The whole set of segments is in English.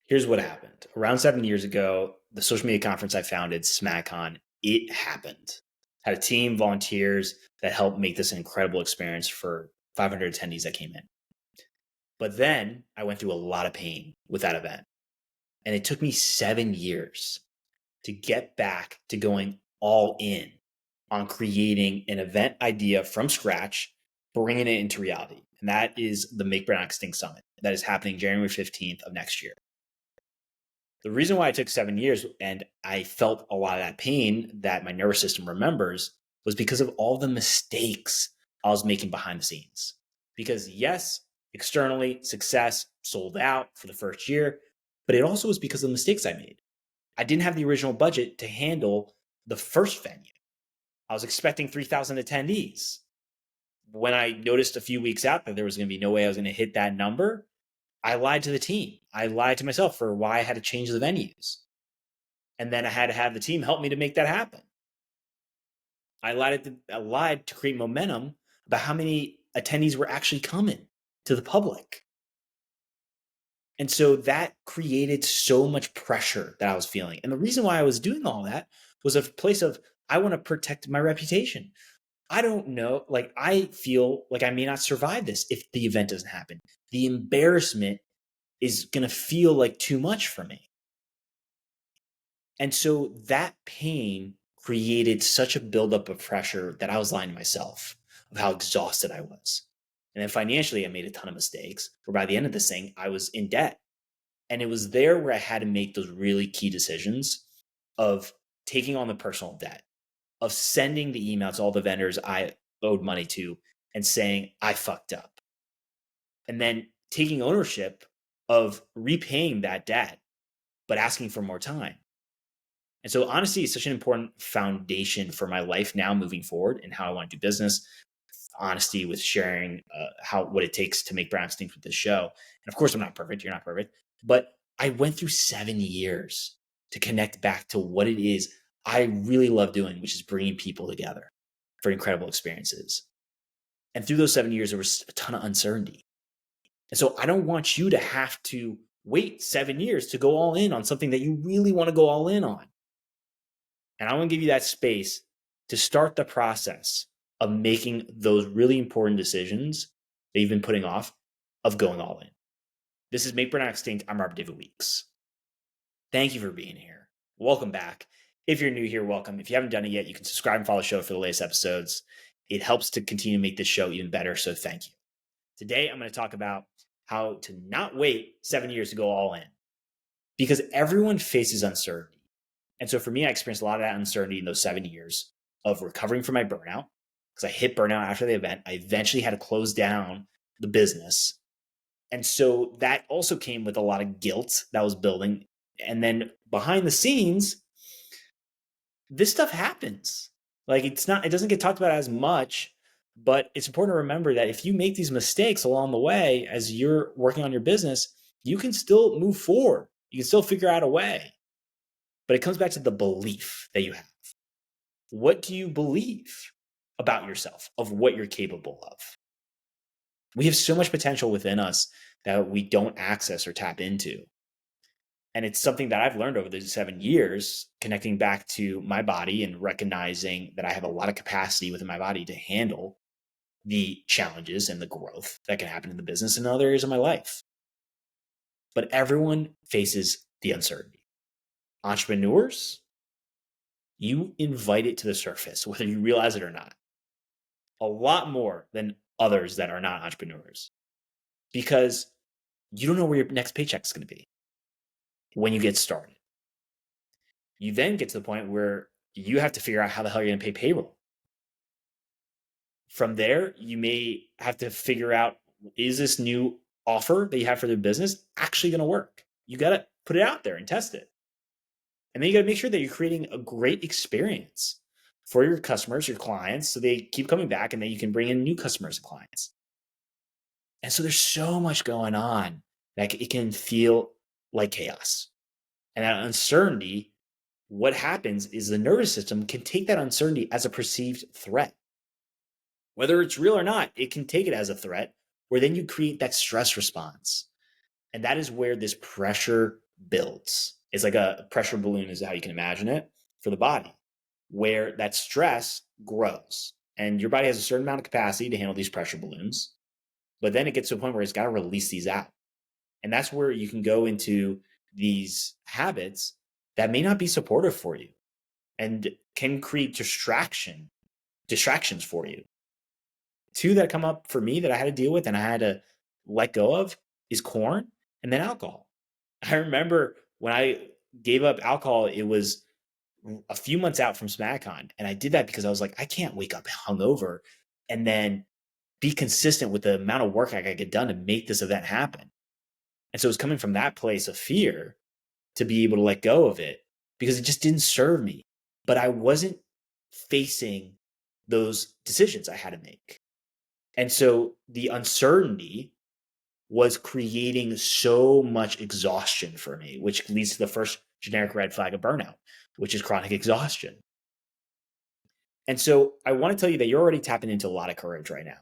Here's what happened. Around 7 years ago, the social media conference I founded, SmackCon, it happened. Had a team, volunteers that helped make this an incredible experience for 500 attendees that came in. But then I went through a lot of pain with that event. And it took me 7 years to get back to going all in on creating an event idea from scratch, bringing it into reality. And that is the Make Burnout Extinct Summit that is happening January 15th of next year. The reason why it took 7 years and I felt a lot of that pain that my nervous system remembers was because of all the mistakes I was making behind the scenes. Because yes, externally, success, sold out for the first year, but it also was because of the mistakes I made. I didn't have the original budget to handle the first venue. I was expecting 3,000 attendees. When I noticed a few weeks out that there was going to be no way I was going to hit that number, I lied to the team. I lied to myself for why I had to change the venues. And then I had to have the team help me to make that happen. I lied to create momentum about how many attendees were actually coming to the public. And so that created so much pressure that I was feeling. And the reason why I was doing all that was a place of, I want to protect my reputation. I don't know, I feel like I may not survive this if the event doesn't happen. The embarrassment is going to feel like too much for me. And so that pain created such a buildup of pressure that I was lying to myself of how exhausted I was. And then financially, I made a ton of mistakes where by the end of this thing, I was in debt. And it was there where I had to make those really key decisions of taking on the personal debt, of sending the email to all the vendors I owed money to and saying, I fucked up. And then taking ownership of repaying that debt, but asking for more time. And so honesty is such an important foundation for my life now moving forward and how I want to do business. Honesty with sharing what it takes to make Burnout Extinct with this show. And of course, I'm not perfect. You're not perfect. But I went through 7 years to connect back to what it is I really love doing, which is bringing people together for incredible experiences. And through those 7 years, there was a ton of uncertainty. And so I don't want you to have to wait 7 years to go all in on something that you really want to go all in on. And I want to give you that space to start the process of making those really important decisions that you've been putting off of going all in. This is Make Burnout Extinct. I'm Robert David Weeks. Thank you for being here. Welcome back. If you're new here, welcome. If you haven't done it yet, you can subscribe and follow the show for the latest episodes. It helps to continue to make this show even better, so thank you. Today, I'm going to talk about how to not wait 7 years to go all in, because everyone faces uncertainty. And so for me, I experienced a lot of that uncertainty in those 7 years of recovering from my burnout, because I hit burnout after the event. I eventually had to close down the business. And so that also came with a lot of guilt that was building. And then behind the scenes, this stuff happens. It doesn't get talked about as much, but it's important to remember that if you make these mistakes along the way as you're working on your business, you can still move forward. You can still figure out a way. But it comes back to the belief that you have. What do you believe about yourself, of what you're capable of? We have so much potential within us that we don't access or tap into. And it's something that I've learned over these 7 years, connecting back to my body and recognizing that I have a lot of capacity within my body to handle the challenges and the growth that can happen in the business and other areas of my life. But everyone faces the uncertainty. Entrepreneurs, you invite it to the surface, whether you realize it or not, a lot more than others that are not entrepreneurs, because you don't know where your next paycheck is going to be when you get started. You then get to the point where you have to figure out how the hell you're going to pay payroll. From there, you may have to figure out, is this new offer that you have for the business actually going to work? You got to put it out there and test it. And then you got to make sure that you're creating a great experience for your customers, your clients, so they keep coming back and then you can bring in new customers and clients. And so there's so much going on that it can feel like chaos. And that uncertainty, what happens is the nervous system can take that uncertainty as a perceived threat. Whether it's real or not, it can take it as a threat, where then you create that stress response. And that is where this pressure builds. It's like a pressure balloon, is how you can imagine it for the body, where that stress grows. And your body has a certain amount of capacity to handle these pressure balloons, but then it gets to a point where it's got to release these out. And that's where you can go into these habits that may not be supportive for you and can create distractions for you. Two that come up for me that I had to deal with and I had to let go of is corn and then alcohol. I remember when I gave up alcohol, it was a few months out from SmackCon. And I did that because I was like, I can't wake up hungover and then be consistent with the amount of work I got to get done to make this event happen. And so it was coming from that place of fear to be able to let go of it because it just didn't serve me. But I wasn't facing those decisions I had to make. And so the uncertainty was creating so much exhaustion for me, which leads to the first generic red flag of burnout, which is chronic exhaustion. And so I want to tell you that you're already tapping into a lot of courage right now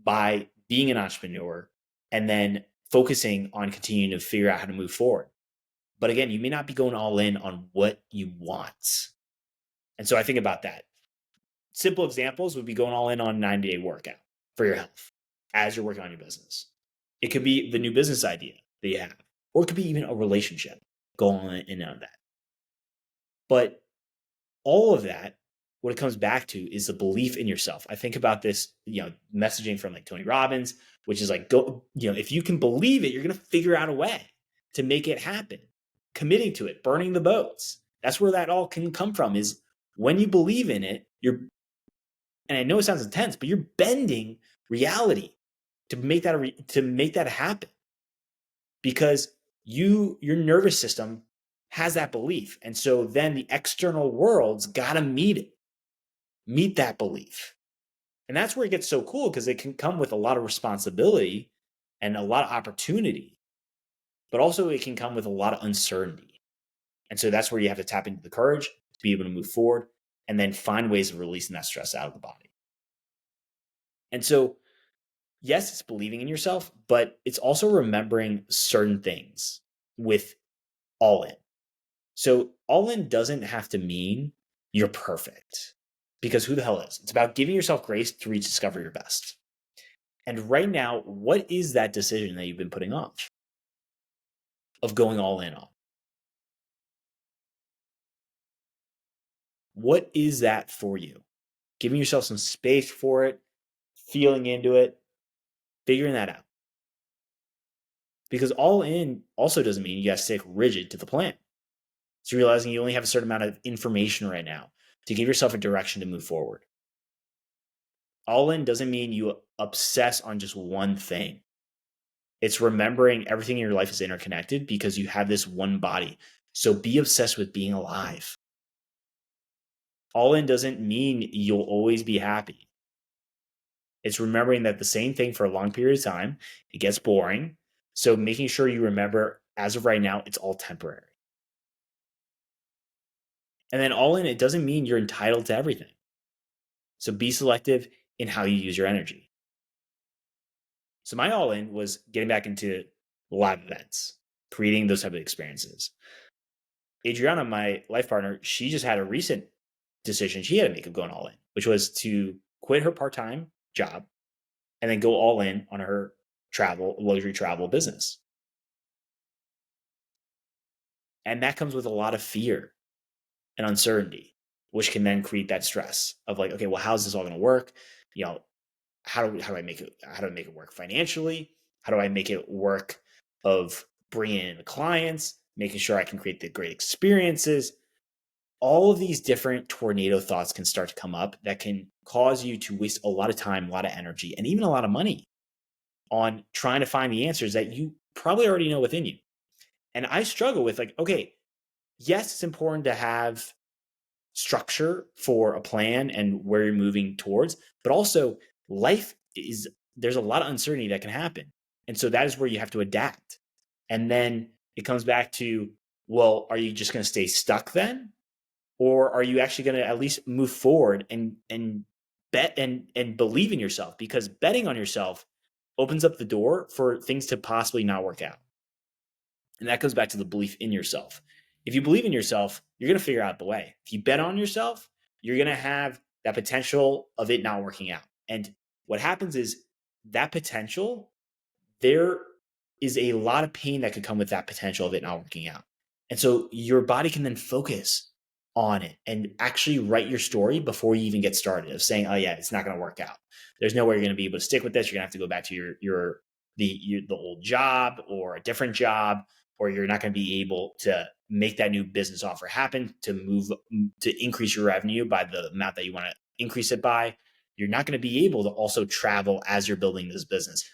by being an entrepreneur and then focusing on continuing to figure out how to move forward. But again, you may not be going all in on what you want. And so I think about that. Simple examples would be going all in on a 90-day workout for your health as you're working on your business. It could be the new business idea that you have, or it could be even a relationship. Go all in on that. But all of that, what it comes back to is the belief in yourself. I think about this, messaging from like Tony Robbins, which is like, if you can believe it, you're going to figure out a way to make it happen. Committing to it, burning the boats. That's where that all can come from, is when you believe in it, and I know it sounds intense, but you're bending reality to make that happen, because your nervous system has that belief. And so then the external world's got to meet that belief. And that's where it gets so cool, because it can come with a lot of responsibility and a lot of opportunity, but also it can come with a lot of uncertainty. And so that's where you have to tap into the courage to be able to move forward and then find ways of releasing that stress out of the body. And so, yes, it's believing in yourself, but it's also remembering certain things with all in. So all in doesn't have to mean you're perfect, because who the hell is? It's about giving yourself grace to rediscover your best. And right now, what is that decision that you've been putting off of going all in on? What is that for you? Giving yourself some space for it, feeling into it, figuring that out. Because all in also doesn't mean you got to stick rigid to the plan. It's realizing you only have a certain amount of information right now to give yourself a direction to move forward. All in doesn't mean you obsess on just one thing. It's remembering everything in your life is interconnected because you have this one body. So be obsessed with being alive. All in doesn't mean you'll always be happy. It's remembering that the same thing for a long period of time, it gets boring. So making sure you remember, as of right now, it's all temporary. And then all in, it doesn't mean you're entitled to everything. So be selective in how you use your energy. So my all in was getting back into live events, creating those type of experiences. Adriana, my life partner, she just had a recent decision she had to make of going all in, which was to quit her part-time job and then go all in on her luxury travel business. And that comes with a lot of fear and uncertainty, which can then create that stress of like, okay, well, how's this all going to work? How do I make it work financially? How do I make it work of bringing in the clients, making sure I can create the great experiences? All of these different tornado thoughts can start to come up that can cause you to waste a lot of time, a lot of energy, and even a lot of money on trying to find the answers that you probably already know within you. And I struggle with like, okay, yes, it's important to have structure for a plan and where you're moving towards, but also there's a lot of uncertainty that can happen. And so that is where you have to adapt. And then it comes back to, well, are you just going to stay stuck then? Or are you actually going to at least move forward and bet and believe in yourself? Because betting on yourself opens up the door for things to possibly not work out. And that goes back to the belief in yourself. If you believe in yourself, you're going to figure out the way. If you bet on yourself, you're going to have that potential of it not working out. And what happens is that potential, there is a lot of pain that could come with that potential of it not working out. And so your body can then focus on it and actually write your story before you even get started of saying, oh yeah, it's not going to work out. There's no way you're going to be able to stick with this. You're going to have to go back to the old job or a different job, or you're not going to be able to make that new business offer happen to increase your revenue by the amount that you want to increase it by. You're not going to be able to also travel as you're building this business.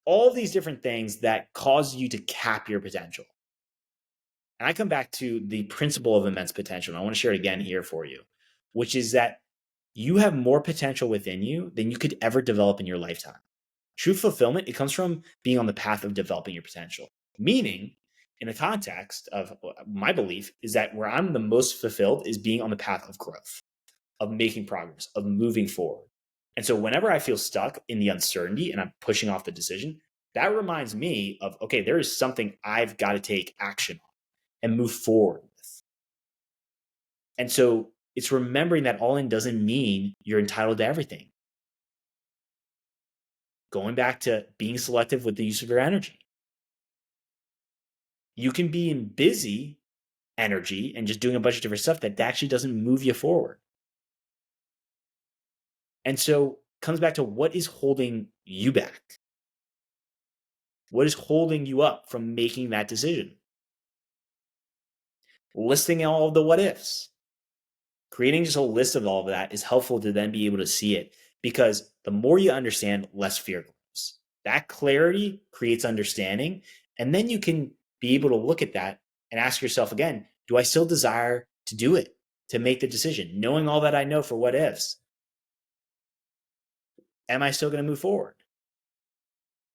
All of these different things that cause you to cap your potential. And I come back to the principle of immense potential. And I want to share it again here for you, which is that you have more potential within you than you could ever develop in your lifetime. True fulfillment, it comes from being on the path of developing your potential. Meaning, in the context of my belief, is that where I'm the most fulfilled is being on the path of growth, of making progress, of moving forward. And so whenever I feel stuck in the uncertainty and I'm pushing off the decision, that reminds me of, okay, there is something I've got to take action on and move forward with. And so it's remembering that all in doesn't mean you're entitled to everything. Going back to being selective with the use of your energy. You can be in busy energy and just doing a bunch of different stuff that actually doesn't move you forward. And so it comes back to what is holding you back? What is holding you up from making that decision? Listing all of the what ifs. Creating just a list of all of that is helpful to then be able to see it, because the more you understand, less fear grows. That clarity creates understanding. And then you can be able to look at that and ask yourself again, do I still desire to do it, to make the decision? Knowing all that I know for what ifs, am I still going to move forward?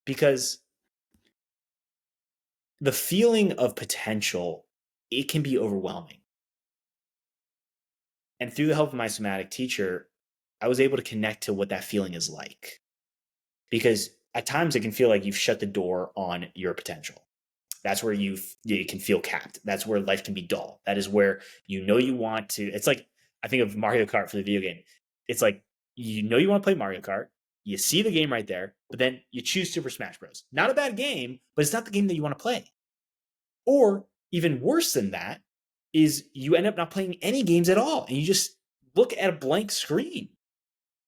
Because the feeling of potential, it can be overwhelming. And through the help of my somatic teacher, I was able to connect to what that feeling is like. Because at times it can feel like you've shut the door on your potential. That's where you can feel capped. That's where life can be dull. That is where you want to. It's like, I think of Mario Kart for the video game. It's like, you want to play Mario Kart. You see the game right there, but then you choose Super Smash Bros. Not a bad game, but it's not the game that you want to play. Or even worse than that is you end up not playing any games at all, and you just look at a blank screen.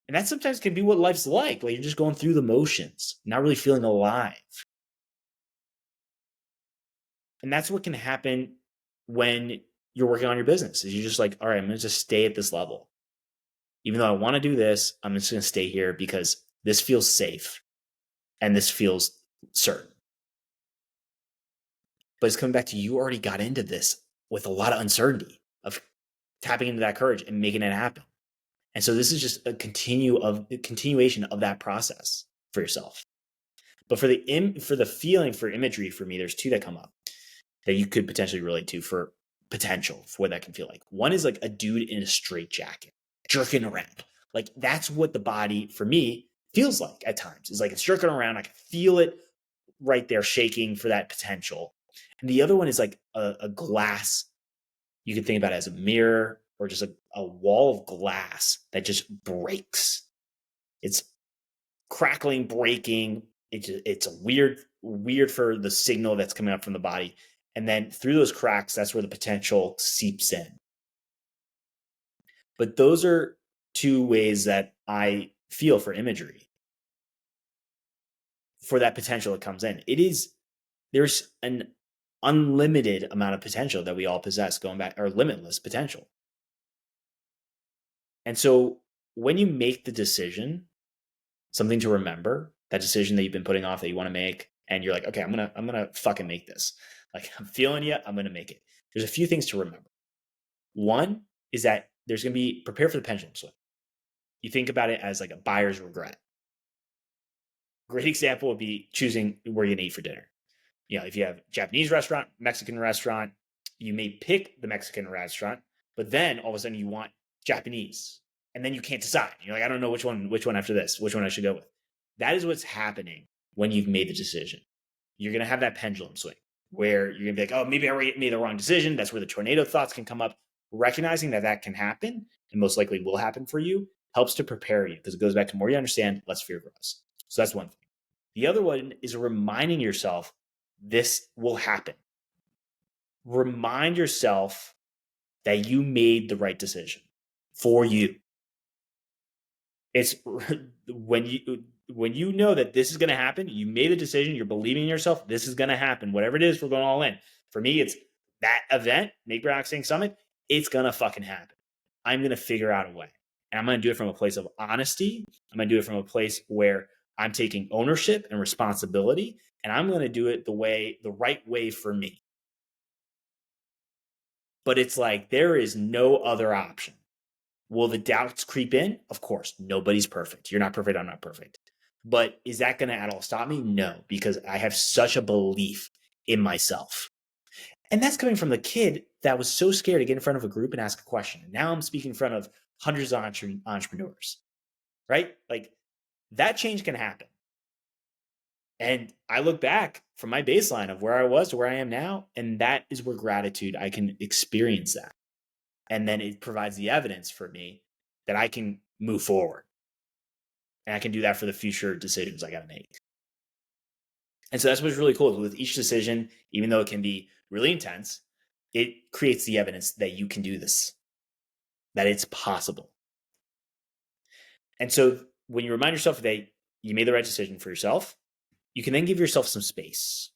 And that sometimes can be what life's like you're just going through the motions, not really feeling alive. And that's what can happen when you're working on your business, is you're just like, all right, I'm going to just stay at this level. Even though I want to do this, I'm just going to stay here because this feels safe and this feels certain. But it's coming back to, you already got into this with a lot of uncertainty, of tapping into that courage and making it happen. And so this is just a continuation of that process for yourself. But for the feeling, for imagery, for me, there's two that come up that you could potentially relate to for potential, for what that can feel like. One is like a dude in a straitjacket, jerking around. Like, that's what the body, for me, feels like at times. It's like it's jerking around. I can feel it right there shaking for that potential. And the other one is like a glass. You can think about it as a mirror or just a wall of glass that just breaks. It's crackling, breaking. It's a weird for the signal that's coming up from the body. And then through those cracks, that's where the potential seeps in. But those are two ways that I feel for imagery, for that potential that comes in. There's an unlimited amount of potential that we all possess, going back, or limitless potential. And so when you make the decision, something to remember, that decision that you've been putting off that you want to make, and you're like, okay, I'm gonna fucking make this. Like, I'm feeling you, I'm gonna make it. There's a few things to remember. One is that there's gonna be, prepare for the pendulum swing. You think about it as like a buyer's regret. Great example would be choosing where you're gonna eat for dinner. If you have Japanese restaurant, Mexican restaurant, you may pick the Mexican restaurant, but then all of a sudden you want Japanese, and then you can't decide. You're like, I don't know which one after this, which one I should go with. That is what's happening when you've made the decision. You're going to have that pendulum swing. where you're gonna be like, oh, maybe I made the wrong decision. That's where the tornado thoughts can come up. Recognizing that that can happen and most likely will happen for you helps to prepare you, because it goes back to more you understand, less fear grows. So that's one thing. The other one is reminding yourself this will happen. Remind yourself that you made the right decision for you. It's when you know that this is going to happen, you made a decision, you're believing in yourself, this is going to happen. Whatever it is, we're going all in. For me, it's that event, Make Relaxing Summit, it's going to fucking happen. I'm going to figure out a way. And I'm going to do it from a place of honesty. I'm going to do it from a place where I'm taking ownership and responsibility, and I'm going to do it the right way for me. But it's like there is no other option. Will the doubts creep in? Of course, nobody's perfect. You're not perfect. I'm not perfect. But is that going to at all stop me? No, because I have such a belief in myself. And that's coming from the kid that was so scared to get in front of a group and ask a question. And now I'm speaking in front of hundreds of entrepreneurs, right? Like that change can happen. And I look back from my baseline of where I was to where I am now, and that is where gratitude, I can experience that. And then it provides the evidence for me that I can move forward. And I can do that for the future decisions I got to make. And so that's what's really cool. With each decision, even though it can be really intense, it creates the evidence that you can do this, that it's possible. And so when you remind yourself that you made the right decision for yourself, you can then give yourself some space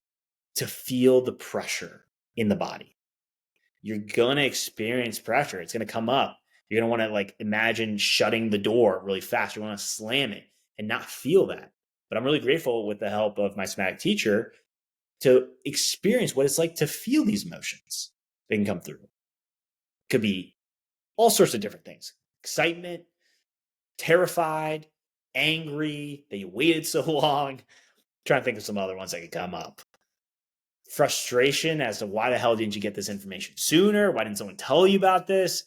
to feel the pressure in the body. You're going to experience pressure. It's going to come up. You're going to want to imagine shutting the door really fast. You want to slam it and not feel that. But I'm really grateful with the help of my somatic teacher to experience what it's like to feel these emotions that can come through. It could be all sorts of different things. Excitement, terrified, angry that you waited so long. I'm trying to think of some other ones that could come up. Frustration as to why the hell didn't you get this information sooner? Why didn't someone tell you about this?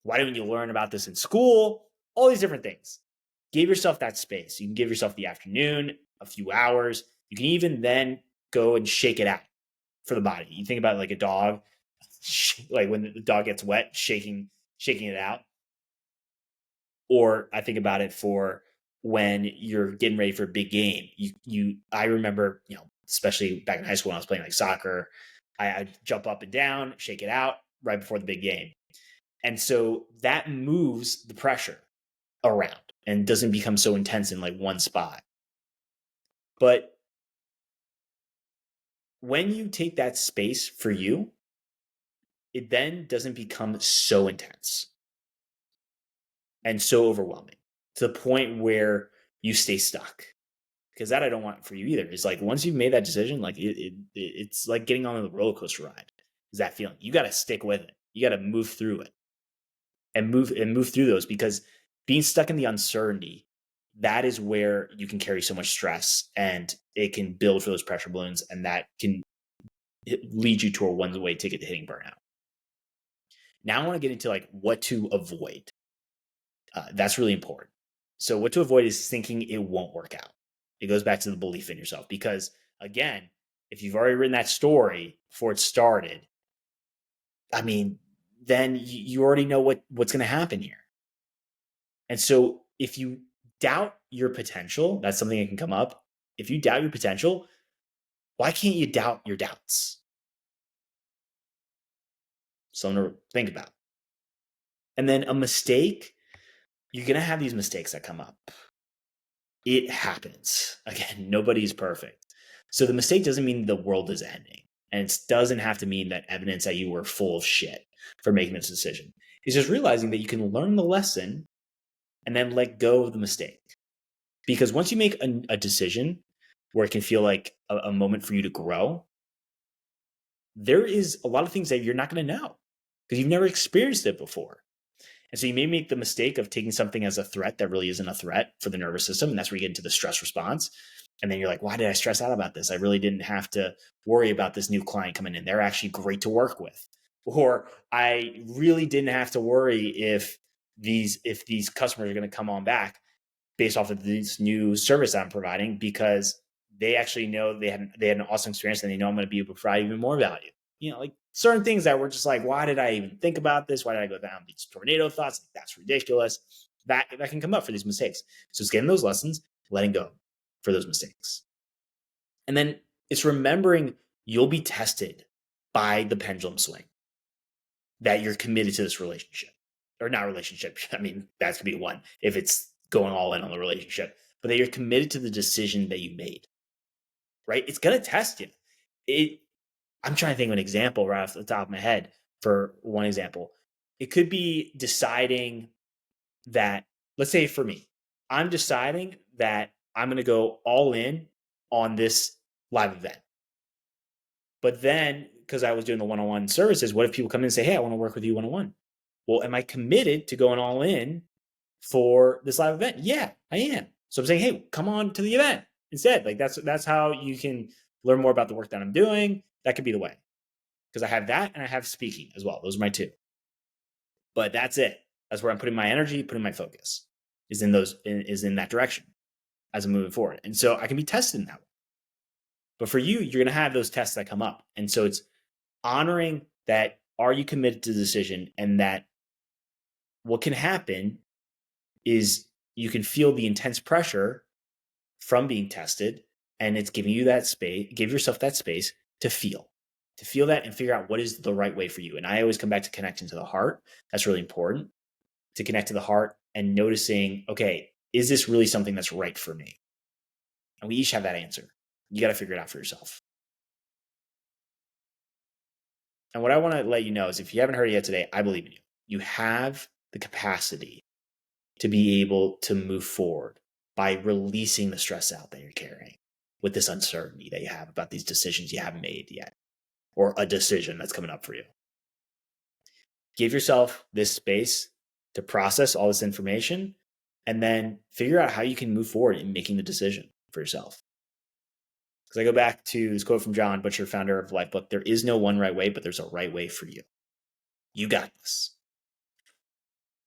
Why didn't you learn about this in school? All these different things. Give yourself that space. You can give yourself the afternoon, a few hours. You can even then go and shake it out for the body. You think about like a dog, like when the dog gets wet, shaking it out. Or I think about it for when you're getting ready for a big game. I remember, especially back in high school when I was playing like soccer, I'd jump up and down, shake it out right before the big game. And so that moves the pressure around and doesn't become so intense in like one spot. But when you take that space for you, it then doesn't become so intense and so overwhelming to the point where you stay stuck. Because that I don't want for you either. It's like once you've made that decision, like it's like getting on the roller coaster ride. Is that feeling? You got to stick with it. You got to move through it and move through those, because being stuck in the uncertainty, that is where you can carry so much stress, and it can build for those pressure balloons, and that can lead you to a one-way ticket to hitting burnout. Now I want to get into like what to avoid. That's really important. So what to avoid is thinking it won't work out. It goes back to the belief in yourself, because again, if you've already written that story before it started, I mean, then you already know what's going to happen here. And so if you doubt your potential, that's something that can come up. If you doubt your potential, why can't you doubt your doubts? Something to think about. And then a mistake, you're going to have these mistakes that come up. It happens. Again, nobody's perfect. So the mistake doesn't mean the world is ending. And it doesn't have to mean that evidence that you were full of shit for making this decision. It's just realizing that you can learn the lesson and then let go of the mistake. Because once you make a decision where it can feel like a moment for you to grow, there is a lot of things that you're not going to know because you've never experienced it before. And so you may make the mistake of taking something as a threat that really isn't a threat for the nervous system. And that's where you get into the stress response. And then you're like, why did I stress out about this? I really didn't have to worry about this new client coming in. They're actually great to work with. Or I really didn't have to worry if these customers are going to come on back based off of this new service I'm providing, because they actually know they had an awesome experience and they know I'm going to be able to provide even more value. Like certain things that were just like, why did I even think about this? Why did I go down these tornado thoughts? Like, that's ridiculous. That can come up for these mistakes. So it's getting those lessons, letting go for those mistakes. And then it's remembering you'll be tested by the pendulum swing, that you're committed to this relationship. Or not relationship. I mean, that's going to be one if it's going all in on the relationship. But that you're committed to the decision that you made, right? It's going to test you. I'm trying to think of an example right off the top of my head for one example. It could be deciding that, let's say for me, I'm deciding that I'm going to go all in on this live event. But then, because I was doing the one-on-one services, what if people come in and say, hey, I want to work with you one-on-one? Well, am I committed to going all in for this live event? Yeah, I am. So I'm saying, hey, come on to the event instead. Like that's how you can learn more about the work that I'm doing. That could be the way. Because I have that and I have speaking as well. Those are my two. But that's it. That's where I'm putting my energy, putting my focus is in that direction as I'm moving forward. And so I can be tested in that way. But for you, you're going to have those tests that come up. And so it's honoring that, are you committed to the decision? And that what can happen is you can feel the intense pressure from being tested, and it's giving you that space, give yourself that space to feel that and figure out what is the right way for you. And I always come back to connecting to the heart. That's really important, to connect to the heart and noticing, okay, is this really something that's right for me? And we each have that answer. You got to figure it out for yourself. And what I want to let you know is, if you haven't heard it yet today, I believe in you. You have the capacity to be able to move forward by releasing the stress out that you're carrying with this uncertainty that you have about these decisions you haven't made yet, or a decision that's coming up for you. Give yourself this space to process all this information and then figure out how you can move forward in making the decision for yourself. Because I go back to this quote from John Butcher, founder of Lifebook: there is no one right way, but there's a right way for you. You got this.